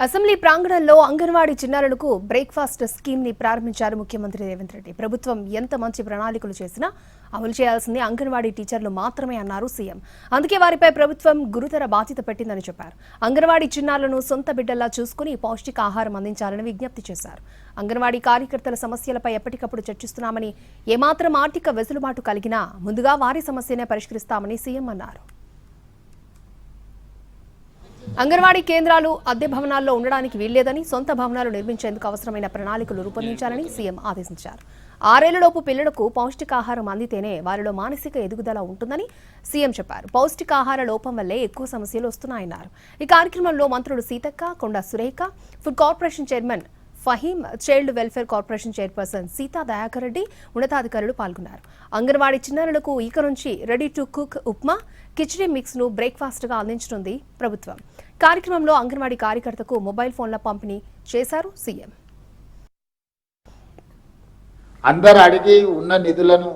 Assembly ప్రాంగణంలో అంగన్వాడీ చిన్నారులకు breakfast scheme ని ప్రారంభించారు ముఖ్యమంత్రి రేవంత్ రెడ్డి. ప్రభుత్వం ఎంత మంచి ప్రణాళికలు చేసినా అమలు చేయాల్సింది అంగన్వాడీ టీచర్లు మాత్రమే అన్నారు సీఎం. అందుకే వారిపై ప్రభుత్వం గురుతర బాధ్యత పెట్టిందని చెప్పారు. అంగన్వాడీ చిన్నారులను సొంత బిడ్డల్లా చూసుకుని పౌష్టికాహారం అందించాలని విజ్ఞప్తి చేశారు. అంగన్వాడీ కార్యకర్తల సమస్యలపై ఎప్పటికప్పుడు చర్చిస్తున్నామని, ఏమాత్రం ఆర్థిక వెసులుబాటు కలిగినా ముందుగా వారి సమస్యనే పరిష్కరిస్తామని సీఎం అన్నారు. అంగన్వాడీ కేంద్రాలు అద్దె భవనాల్లో ఉండడానికి వీల్లేదని, సొంత భవనాలు నిర్మించేందుకు అవసరమైన ప్రణాళికలు రూపొందించాలని సీఎం ఆదేశించారు. 6 ఏళ్లలోపు పిల్లలకు పౌష్టికాహారం అందితేనే వారిలో మానసిక ఎదుగుదల ఉంటుందని సీఎం చెప్పారు. పౌష్టికాహార లోపం వల్లే ఎక్కువ సమస్యలు వస్తున్నాయన్నారు. ఈ కార్యక్రమంలో మంత్రులు Seethakka, Konda Surekha, food corporation chairman Faheem, child welfare corporation chairperson Seetha Dayakar Reddy, ఉన్నతాధికారులు పాల్గొన్నారు. అంగన్వాడీ చిన్నారులకు ఇక నుంచి ready to cook upma, khichdi mix ను బ్రేక్ఫాస్ట్ గా అందించనుంది ప్రభుత్వం. కార్యక్రమంలో అంగన్వాడీ కార్యకర్తకు మొబైల్ ఫోన్ల పంపిణీ చేశారు సీఎం. అందరు అడిగి ఉన్న నిధులను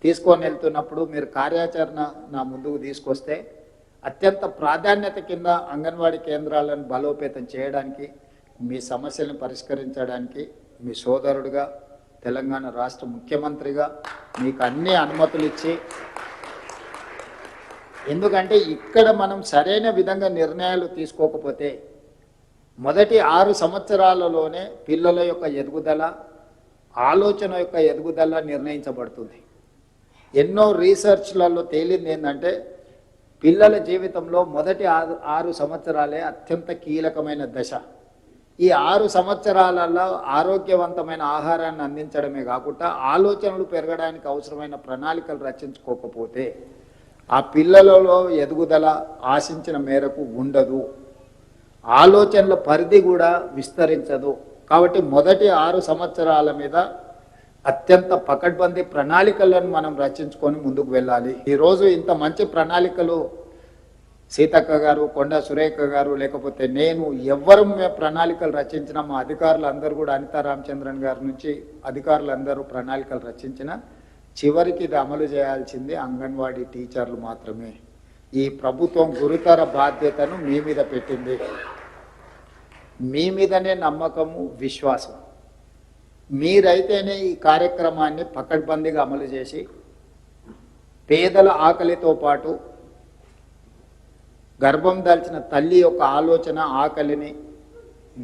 తీసుకొని వెళ్తున్నప్పుడు మీరు కార్యాచరణ నా ముందుకు తీసుకొస్తే అత్యంత ప్రాధాన్యత కింద అంగన్వాడీ కేంద్రాలను బలోపేతం చేయడానికి, మీ సమస్యలను పరిష్కరించడానికి మీ సోదరుడిగా, తెలంగాణ రాష్ట్ర ముఖ్యమంత్రిగా మీకు అన్ని అనుమతులు ఇచ్చి, ఎందుకంటే ఇక్కడ మనం సరైన విధంగా నిర్ణయాలు తీసుకోకపోతే మొదటి 6 సంవత్సరాలలోనే పిల్లల యొక్క ఎదుగుదల, ఆలోచన యొక్క ఎదుగుదల నిర్ణయించబడుతుంది. ఎన్నో రీసెర్చ్లలో తేలింది ఏంటంటే పిల్లల జీవితంలో మొదటి 6 సంవత్సరాలే అత్యంత కీలకమైన దశ. ఈ 6 సంవత్సరాలలో ఆరోగ్యవంతమైన ఆహారాన్ని అందించడమే కాకుండా ఆలోచనలు పెరగడానికి అవసరమైన ప్రణాళికలు రచించుకోకపోతే ఆ పిల్లలలో ఎదుగుదల ఆశించిన మేరకు ఉండదు, ఆలోచనల పరిధి కూడా విస్తరించదు. కాబట్టి మొదటి 6 సంవత్సరాల మీద అత్యంత పకడ్బందీ ప్రణాళికలను మనం రచించుకొని ముందుకు వెళ్ళాలి. ఈరోజు ఇంత మంచి ప్రణాళికలు సీతక్క గారు, కొండా సురేఖ గారు, లేకపోతే నేను, ఎవ్వరు ప్రణాళికలు రచించిన మా అధికారులందరూ కూడా, అనితా రామచంద్రన్ గారి నుంచి అధికారులందరూ ప్రణాళికలు రచించిన చివరికి ఇది అమలు చేయాల్సింది అంగన్వాడీ టీచర్లు మాత్రమే. ఈ ప్రభుత్వం గురుతర బాధ్యతను మీ మీద పెట్టింది. మీ మీదనే నమ్మకము, విశ్వాసం. మీరైతేనే ఈ కార్యక్రమాన్ని పకడ్బందీగా అమలు చేసి పేదల ఆకలితో పాటు గర్భం దాల్చిన తల్లి యొక్క ఆలోచన, ఆకలిని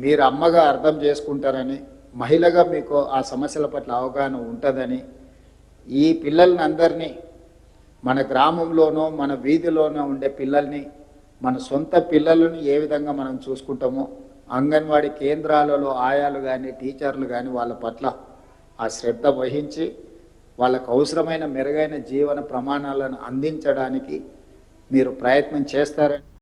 మీరు అమ్మగా అర్థం చేసుకుంటారని, మహిళగా మీకు ఆ సమస్యల పట్ల అవగాహన ఉంటుందని, ఈ పిల్లల్ని అందరినీ మన గ్రామంలోనో మన వీధిలోనో ఉండే పిల్లల్ని మన సొంత పిల్లలను ఏ విధంగా మనం చూసుకుంటామో అంగన్వాడీ కేంద్రాలలో ఆయాలు కానీ టీచర్లు కానీ వాళ్ళ పట్ల ఆ శ్రద్ధ వహించి వాళ్ళకు అవసరమైన మెరుగైన జీవన ప్రమాణాలను అందించడానికి మీరు ప్రయత్నం చేస్తారని